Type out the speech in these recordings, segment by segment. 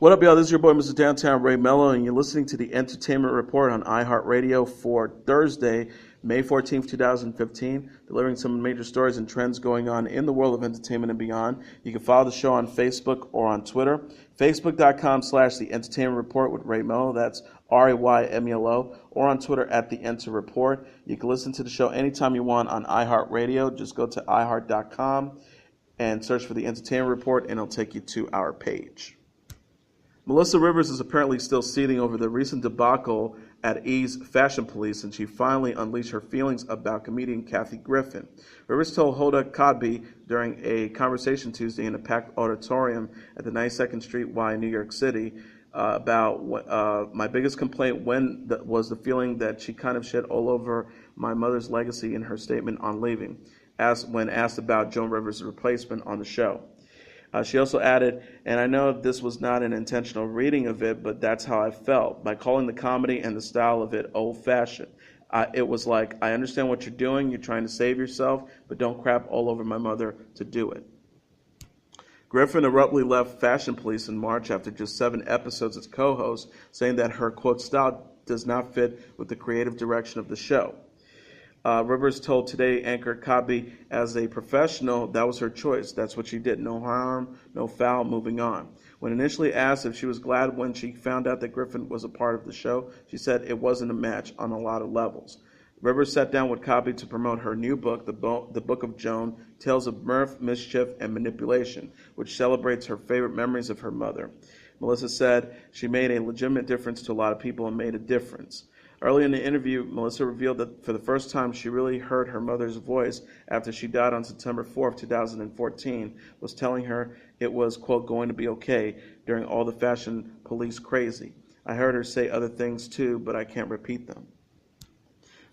What up, y'all? This is your boy, Mr. Downtown Ray Melo, and you're listening to the Entertainment Report on iHeartRadio for Thursday, May 14th, 2015, delivering some major stories and trends going on in the world of entertainment and beyond. You can follow the show on Facebook or on Twitter. Facebook.com/The Entertainment Report with Ray Melo. That's RAYMELO. Or on Twitter at The Enter Report. You can listen to the show anytime you want on iHeartRadio. Just go to iHeart.com and search for The Entertainment Report, and it'll take you to our page. Melissa Rivers is apparently still seething over the recent debacle at E's Fashion Police, and she finally unleashed her feelings about comedian Kathy Griffin. Rivers told Hoda Kotb during a conversation Tuesday in a packed auditorium at the 92nd Street Y in New York City about my biggest complaint was the feeling that she kind of shed all over my mother's legacy in her statement on leaving, when asked about Joan Rivers' replacement on the show. She also added, and I know this was not an intentional reading of it, but that's how I felt, by calling the comedy and the style of it old-fashioned. It was like, I understand what you're doing, you're trying to save yourself, but don't crap all over my mother to do it. Griffin abruptly left Fashion Police in March after just 7 episodes as co-host, saying that her, quote, style does not fit with the creative direction of the show. Rivers told Today anchor Kotb, as a professional, that was her choice. That's what she did. No harm, no foul, moving on. When initially asked if she was glad when she found out that Griffin was a part of the show, she said it wasn't a match on a lot of levels. Rivers sat down with Kotb to promote her new book, The Book of Joan, Tales of Mirth, Mischief, and Manipulation, which celebrates her favorite memories of her mother. Melissa said she made a legitimate difference to a lot of people and made a difference. Early in the interview, Melissa revealed that for the first time she really heard her mother's voice after she died on September 4th, 2014, was telling her it was, quote, going to be okay during all the Fashion Police crazy. I heard her say other things too, but I can't repeat them.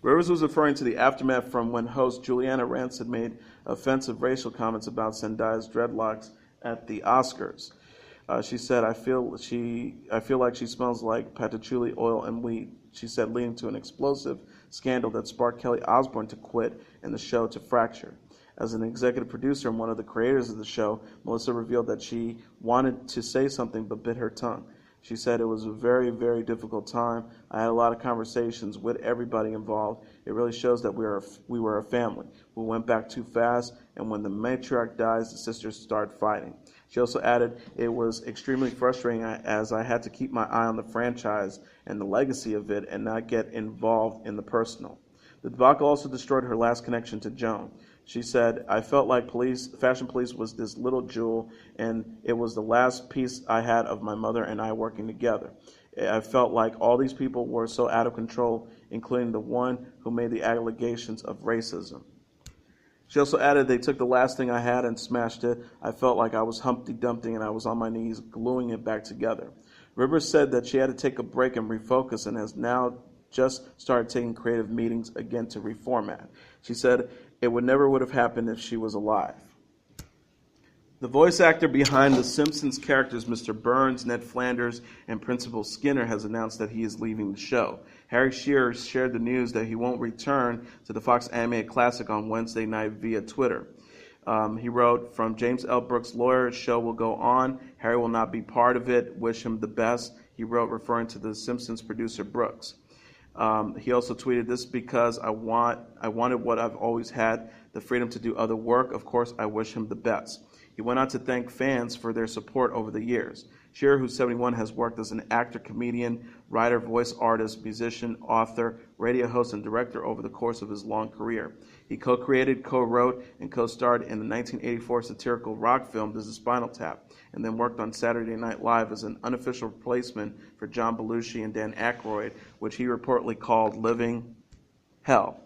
Rivers was referring to the aftermath from when host Juliana Rancic made offensive racial comments about Zendaya's dreadlocks at the Oscars. She said, I feel like she smells like patchouli oil and weed. She said, leading to an explosive scandal that sparked Kelly Osbourne to quit and the show to fracture. As an executive producer and one of the creators of the show, Melissa revealed that she wanted to say something but bit her tongue. She said it was a very, very difficult time. I had a lot of conversations with everybody involved. It really shows that we were a family. We went back too fast, and when the matriarch dies, the sisters start fighting. She also added, it was extremely frustrating as I had to keep my eye on the franchise and the legacy of it and not get involved in the personal. The debacle also destroyed her last connection to Joan. She said, I felt like Fashion Police was this little jewel, and it was the last piece I had of my mother and I working together. I felt like all these people were so out of control, including the one who made the allegations of racism. She also added, they took the last thing I had and smashed it. I felt like I was Humpty Dumpty and I was on my knees gluing it back together. Rivers said that she had to take a break and refocus and has now just started taking creative meetings again to reformat. She said it would have happened if she was alive. The voice actor behind The Simpsons characters Mr. Burns, Ned Flanders, and Principal Skinner has announced that he is leaving the show. Harry Shearer shared the news that he won't return to the Fox Animated Classic on Wednesday night via Twitter. He wrote, from James L. Brooks' lawyer, show will go on. Harry will not be part of it. Wish him the best, he wrote, referring to The Simpsons producer Brooks. He also tweeted, this because I wanted what I've always had, the freedom to do other work. Of course, I wish him the best. He went on to thank fans for their support over the years. Shearer, who's 71, has worked as an actor, comedian, writer, voice artist, musician, author, radio host, and director over the course of his long career. He co-created, co-wrote, and co-starred in the 1984 satirical rock film This Is Spinal Tap, and then worked on Saturday Night Live as an unofficial replacement for John Belushi and Dan Aykroyd, which he reportedly called Living Hell.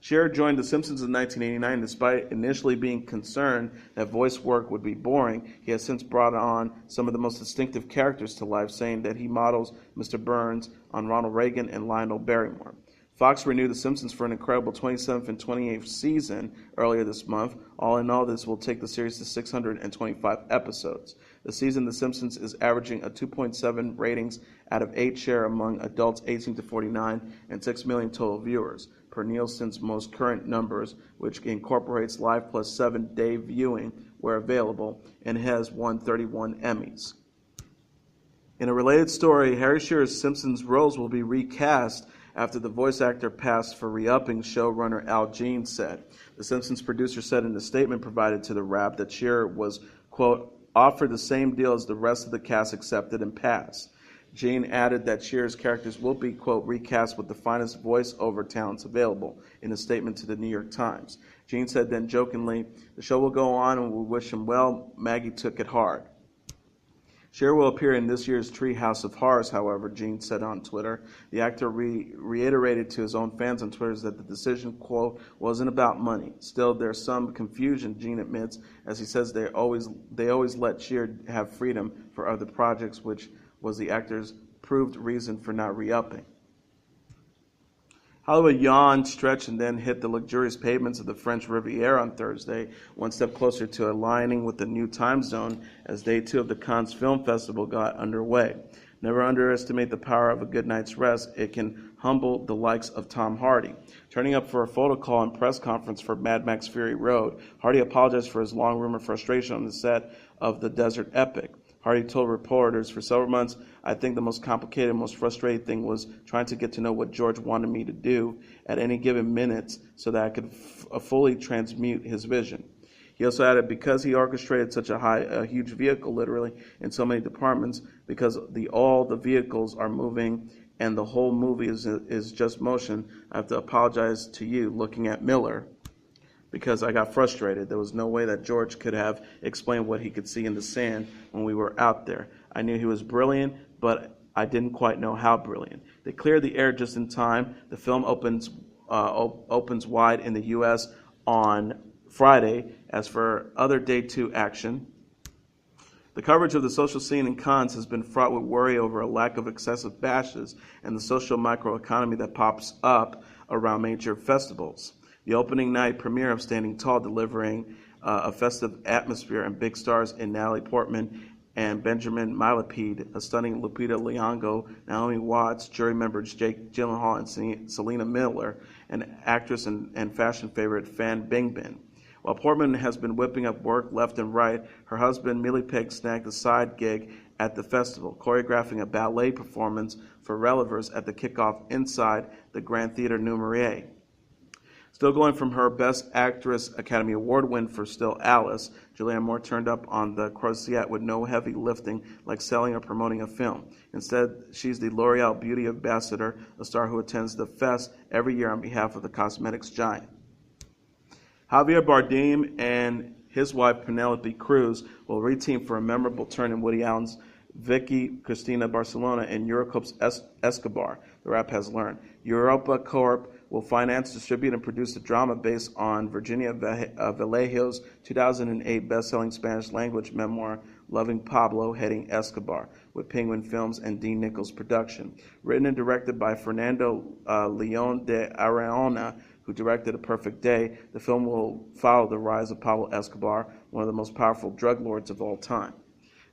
Shearer joined The Simpsons in 1989. Despite initially being concerned that voice work would be boring, he has since brought on some of the most distinctive characters to life, saying that he models Mr. Burns on Ronald Reagan and Lionel Barrymore. Fox renewed The Simpsons for an incredible 27th and 28th season earlier this month. All in all, this will take the series to 625 episodes. This season, The Simpsons is averaging a 2.7 ratings out of 8 share among adults 18 to 49 and 6 million total viewers, per Nielsen's most current numbers, which incorporates live plus 7-day viewing where available, and has won 31 Emmys. In a related story, Harry Shearer's Simpsons roles will be recast after the voice actor passed for re-upping, showrunner Al Jean said. The Simpsons producer said in a statement provided to the Wrap that Shearer was, quote, offered the same deal as the rest of the cast accepted and passed. Jean added that Shearer's characters will be, quote, recast with the finest voice-over talents available in a statement to the New York Times. Jean said then jokingly, the show will go on and we wish him well. Maggie took it hard. Shearer will appear in this year's Treehouse of Horrors, however, Jean said on Twitter. The actor reiterated to his own fans on Twitter that the decision, quote, wasn't about money. Still, there's some confusion, Jean admits, as he says they always let Shearer have freedom for other projects, which was the actor's proved reason for not re-upping. Hollywood yawned, stretched, and then hit the luxurious pavements of the French Riviera on Thursday, one step closer to aligning with the new time zone as Day 2 of the Cannes Film Festival got underway. Never underestimate the power of a good night's rest. It can humble the likes of Tom Hardy. Turning up for a photo call and press conference for Mad Max Fury Road, Hardy apologized for his long-rumored frustration on the set of the desert epic. Hardy told reporters, for several months, I think the most complicated, most frustrating thing was trying to get to know what George wanted me to do at any given minute so that I could fully transmute his vision. He also added, because he orchestrated such a huge vehicle, literally, in so many departments, because all the vehicles are moving and the whole movie is just motion, I have to apologize to you, looking at Miller, because I got frustrated. There was no way that George could have explained what he could see in the sand when we were out there. I knew he was brilliant, but I didn't quite know how brilliant. They cleared the air just in time. The film opens wide in the U.S. on Friday. As for other Day 2 action, the coverage of the social scene in Cannes has been fraught with worry over a lack of excessive bashes and the social microeconomy that pops up around major festivals. The opening night premiere of Standing Tall, delivering a festive atmosphere and big stars in Natalie Portman and Benjamin Millepied, a stunning Lupita Nyong'o, Naomi Watts, jury members Jake Gyllenhaal and Selena Miller, and actress and fashion favorite Fan Bingbing. While Portman has been whipping up work left and right, her husband Millepied snagged a side gig at the festival, choreographing a ballet performance for relevers at the kickoff inside the Grand Theatre Numérier. Still going from her Best Actress Academy Award win for Still Alice, Julianne Moore turned up on the croisette with no heavy lifting like selling or promoting a film. Instead, she's the L'Oreal Beauty Ambassador, a star who attends the fest every year on behalf of the cosmetics giant. Javier Bardem and his wife Penelope Cruz will reteam for a memorable turn in Woody Allen's Vicky Cristina Barcelona and Eurocope's Escobar, the Wrap has learned. Europa Corp will finance, distribute, and produce a drama based on Virginia Vallejo's 2008 best-selling Spanish-language memoir, Loving Pablo, Heading Escobar, with Penguin Films and Dean Nichols' production. Written and directed by Fernando León de Arellano, who directed A Perfect Day, the film will follow the rise of Pablo Escobar, one of the most powerful drug lords of all time.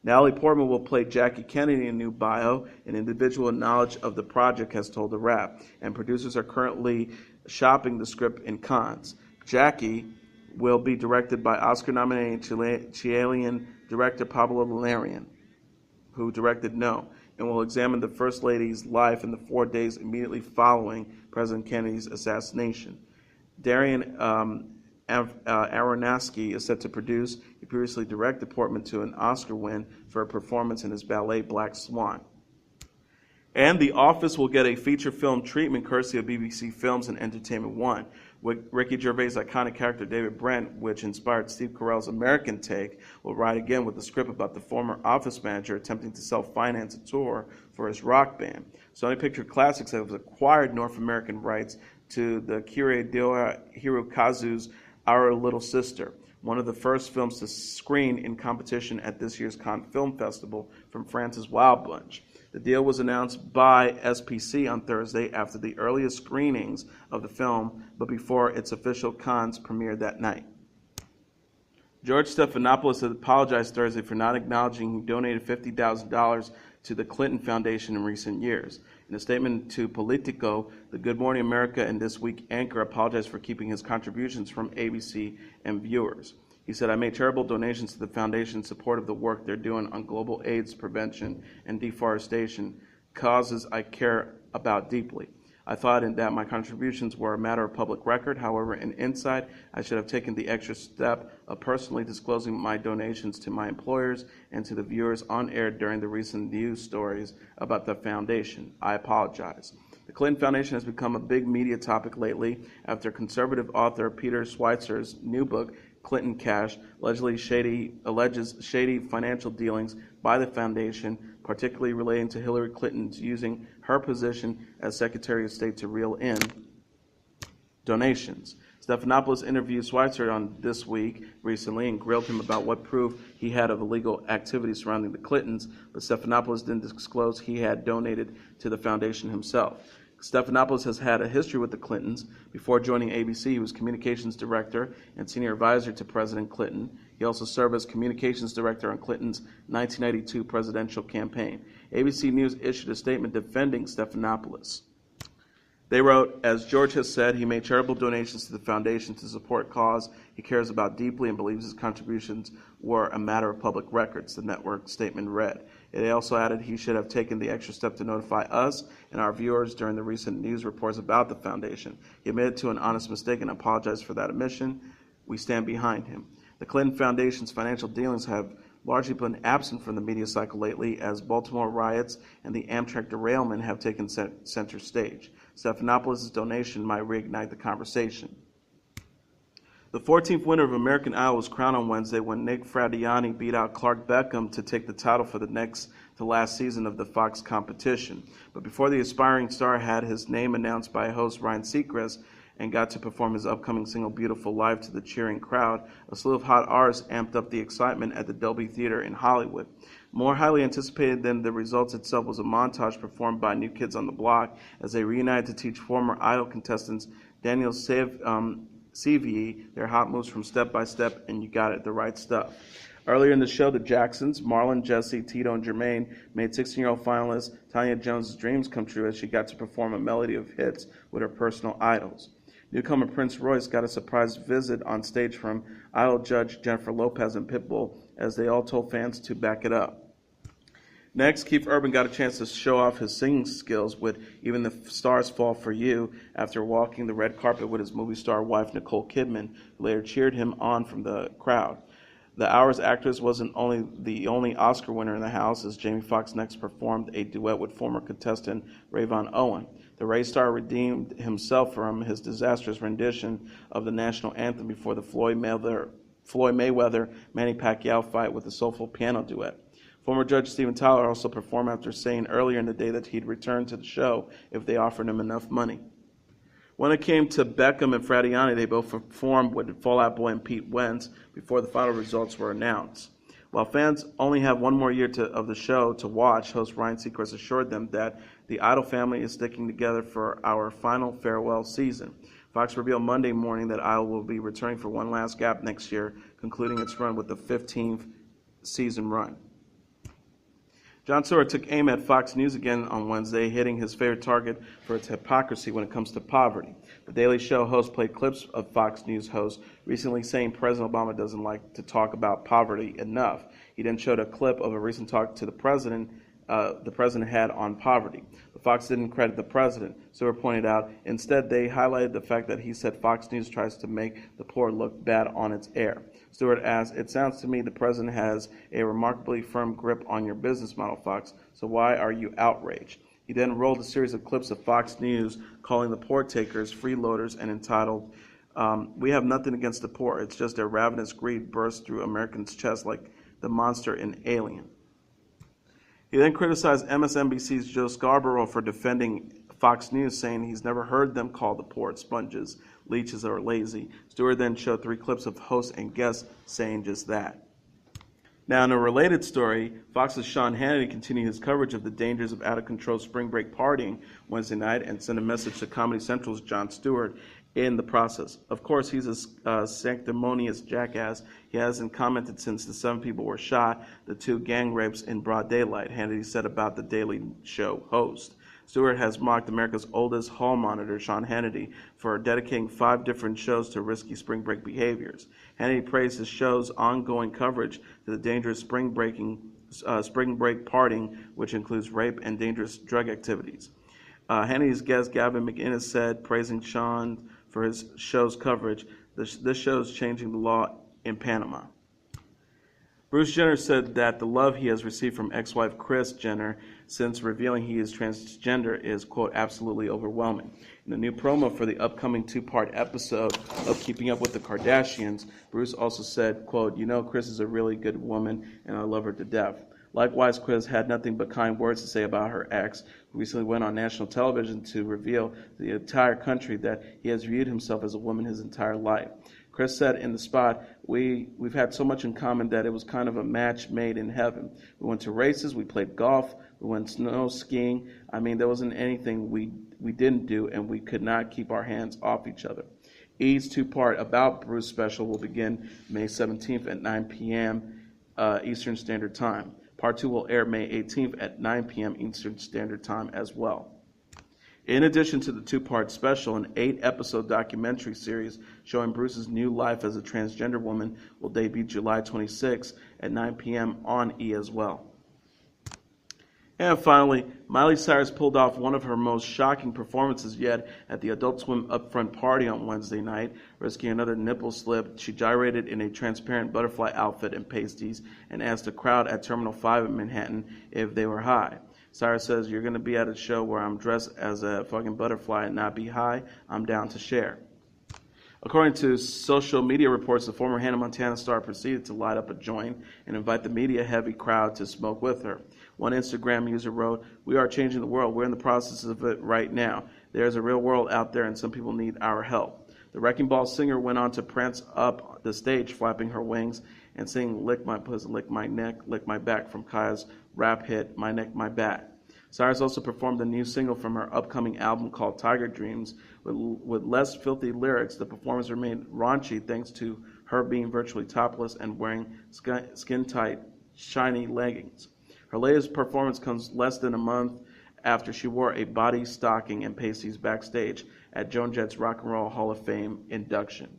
Natalie Portman will play Jackie Kennedy in a new bio. An individual in knowledge of the project has told The Wrap, and producers are currently shopping the script in Cannes. Jackie will be directed by Oscar-nominated Chilean director Pablo Larraín, who directed No, and will examine the First Lady's life in the 4 days immediately following President Kennedy's assassination. Darren Aronofsky is set to produce. He previously directed Portman to an Oscar win for a performance in his ballet Black Swan. And The Office will get a feature film treatment courtesy of BBC Films and Entertainment One. With Ricky Gervais' iconic character David Brent, which inspired Steve Carell's American Take, will ride again with a script about the former office manager attempting to self-finance a tour for his rock band. Sony Picture Classics has acquired North American rights to the Kirei Hirokazu's Our Little Sister, one of the first films to screen in competition at this year's Cannes Film Festival from France's Wild Bunch. The deal was announced by SPC on Thursday after the earliest screenings of the film, but before its official Cannes premiere that night. George Stephanopoulos has apologized Thursday for not acknowledging he donated $50,000 to the Clinton Foundation in recent years. In a statement to Politico, the Good Morning America and This Week anchor apologized for keeping his contributions from ABC and viewers. He said, "I made charitable donations to the foundation in support of the work they're doing on global AIDS prevention and deforestation, causes I care about deeply. I thought in that my contributions were a matter of public record. However, in insight, I should have taken the extra step of personally disclosing my donations to my employers and to the viewers on air during the recent news stories about the foundation. I apologize." The Clinton Foundation has become a big media topic lately after conservative author Peter Schweizer's new book, Clinton Cash, alleges shady financial dealings by the foundation, particularly relating to Hillary Clinton's using her position as Secretary of State to reel in donations. Stephanopoulos interviewed Schweitzer on This Week recently and grilled him about what proof he had of illegal activity surrounding the Clintons, but Stephanopoulos didn't disclose he had donated to the foundation himself. Stephanopoulos has had a history with the Clintons. Before joining ABC, he was communications director and senior advisor to President Clinton. He also served as communications director on Clinton's 1992 presidential campaign. ABC News issued a statement defending Stephanopoulos. They wrote, "As George has said, he made charitable donations to the foundation to support a cause he cares about deeply and believes his contributions were a matter of public records," the network statement read. It also added he should have taken the extra step to notify us and our viewers during the recent news reports about the foundation. He admitted to an honest mistake and apologized for that admission. We stand behind him. The Clinton Foundation's financial dealings have largely been absent from the media cycle lately as Baltimore riots and the Amtrak derailment have taken center stage. Stephanopoulos' donation might reignite the conversation. The 14th winner of American Idol was crowned on Wednesday when Nick Fradiani beat out Clark Beckham to take the title for the next to last season of the Fox competition. But before the aspiring star had his name announced by host Ryan Seacrest and got to perform his upcoming single Beautiful live to the cheering crowd, a slew of hot artists amped up the excitement at the Dolby Theater in Hollywood. More highly anticipated than the results itself was a montage performed by New Kids on the Block as they reunited to teach former Idol contestants Daniel Sevier their hot moves from Step by Step and You Got It, the Right Stuff. Earlier in the show, the Jacksons, Marlon, Jesse, Tito, and Jermaine made 16-year-old finalist Tanya Jones' dreams come true as she got to perform a melody of hits with her personal idols. Newcomer Prince Royce got a surprise visit on stage from Idol judge Jennifer Lopez and Pitbull as they all told fans to back it up. Next, Keith Urban got a chance to show off his singing skills with Even the Stars Fall for You after walking the red carpet with his movie star wife Nicole Kidman, who later cheered him on from the crowd. The Hour's actress wasn't the only Oscar winner in the house, as Jamie Foxx next performed a duet with former contestant Rayvon Owen. The Ray star redeemed himself from his disastrous rendition of the national anthem before the Floyd Mayweather-Manny Pacquiao fight with a soulful piano duet. Former Judge Steven Tyler also performed after saying earlier in the day that he'd return to the show if they offered him enough money. When it came to Beckham and Fradiani, they both performed with Fall Out Boy and Pete Wentz before the final results were announced. While fans only have one more year of the show to watch, host Ryan Seacrest assured them that the Idol family is sticking together for our final farewell season. Fox revealed Monday morning that Idol will be returning for one last gap next year, concluding its run with the 15th season run. Jon Stewart took aim at Fox News again on Wednesday, hitting his favorite target for its hypocrisy when it comes to poverty. The Daily Show host played clips of Fox News hosts recently saying President Obama doesn't like to talk about poverty enough. He then showed a clip of a recent talk to the president had on poverty. But Fox didn't credit the president. Stewart pointed out, instead they highlighted the fact that he said Fox News tries to make the poor look bad on its air. Stewart asked, "It sounds to me the president has a remarkably firm grip on your business model, Fox, so why are you outraged?" He then rolled a series of clips of Fox News calling the poor takers freeloaders and entitled, "We have nothing against the poor, it's just their ravenous greed bursts through Americans' chests like the monster in Alien." He then criticized MSNBC's Joe Scarborough for defending Fox News, saying he's never heard them call the poor sponges, leeches, or lazy. Stewart then showed 3 clips of hosts and guests saying just that. Now, in a related story, Fox's Sean Hannity continued his coverage of the dangers of out-of-control spring break partying Wednesday night and sent a message to Comedy Central's Jon Stewart in the process. Of course, he's a sanctimonious jackass. He hasn't commented since the 7 people were shot, the 2 gang rapes in broad daylight, Hannity said about the Daily Show host. Stewart has mocked America's oldest hall monitor, Sean Hannity, for dedicating 5 different shows to risky spring break behaviors. Hannity praised his show's ongoing coverage to the dangerous spring break partying, which includes rape and dangerous drug activities. Hannity's guest Gavin McInnes said, praising Sean for his show's coverage, this show is changing the law in Panama. Bruce Jenner said that the love he has received from ex-wife Kris Jenner since revealing he is transgender is, quote, absolutely overwhelming. In the new promo for the upcoming 2-part episode of Keeping Up with the Kardashians, Bruce also said, quote, you know, Kris is a really good woman and I love her to death. Likewise, Kris had nothing but kind words to say about her ex, who recently went on national television to reveal to the entire country that he has viewed himself as a woman his entire life. Kris said in the spot, we've had so much in common that it was kind of a match made in heaven. We went to races, we played golf, we went snow skiing. I mean, there wasn't anything we didn't do, and we could not keep our hands off each other. E's 2-part About Bruce special will begin May 17th at 9 p.m. Eastern Standard Time. Part 2 will air May 18th at 9 p.m. Eastern Standard Time as well. In addition to the 2-part special, an 8-episode documentary series showing Bruce's new life as a transgender woman will debut July 26 at 9 p.m. on E as well. And finally, Miley Cyrus pulled off one of her most shocking performances yet at the Adult Swim Upfront party on Wednesday night, risking another nipple slip. She gyrated in a transparent butterfly outfit and pasties and asked the crowd at Terminal 5 in Manhattan if they were high. Cyrus says, you're going to be at a show where I'm dressed as a fucking butterfly and not be high. I'm down to share. According to social media reports, the former Hannah Montana star proceeded to light up a joint and invite the media-heavy crowd to smoke with her. One Instagram user wrote, we are changing the world. We're in the process of it right now. There's a real world out there and some people need our help. The Wrecking Ball singer went on to prance up the stage, flapping her wings and sing Lick My Pussy, Lick My Neck, Lick My Back from Kaya's rap hit, My Neck, My Back. Cyrus also performed a new single from her upcoming album called Tiger Dreams with less filthy lyrics. The performance remained raunchy thanks to her being virtually topless and wearing skin-tight, shiny leggings. Her latest performance comes less than a month after she wore a body stocking and pasties backstage at Joan Jett's Rock and Roll Hall of Fame induction.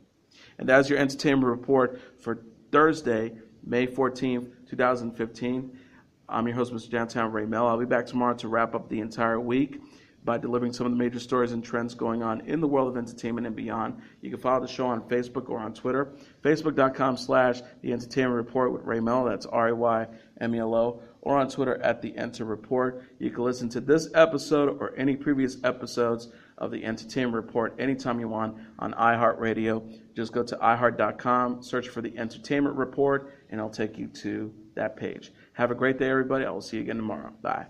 And that's your entertainment report for Thursday, May 14th, 2015. I'm your host, Mr. Downtown Ray Melo. I'll be back tomorrow to wrap up the entire week by delivering some of the major stories and trends going on in the world of entertainment and beyond. You can follow the show on Facebook or on Twitter, facebook.com/The Entertainment Report with Ray Melo, that's RAYMELO, or on Twitter at The Enter Report. You can listen to this episode or any previous episodes of The Entertainment Report anytime you want on iHeartRadio. Just go to iHeart.com, search for The Entertainment Report, and it'll take you to that page. Have a great day, everybody. I will see you again tomorrow. Bye.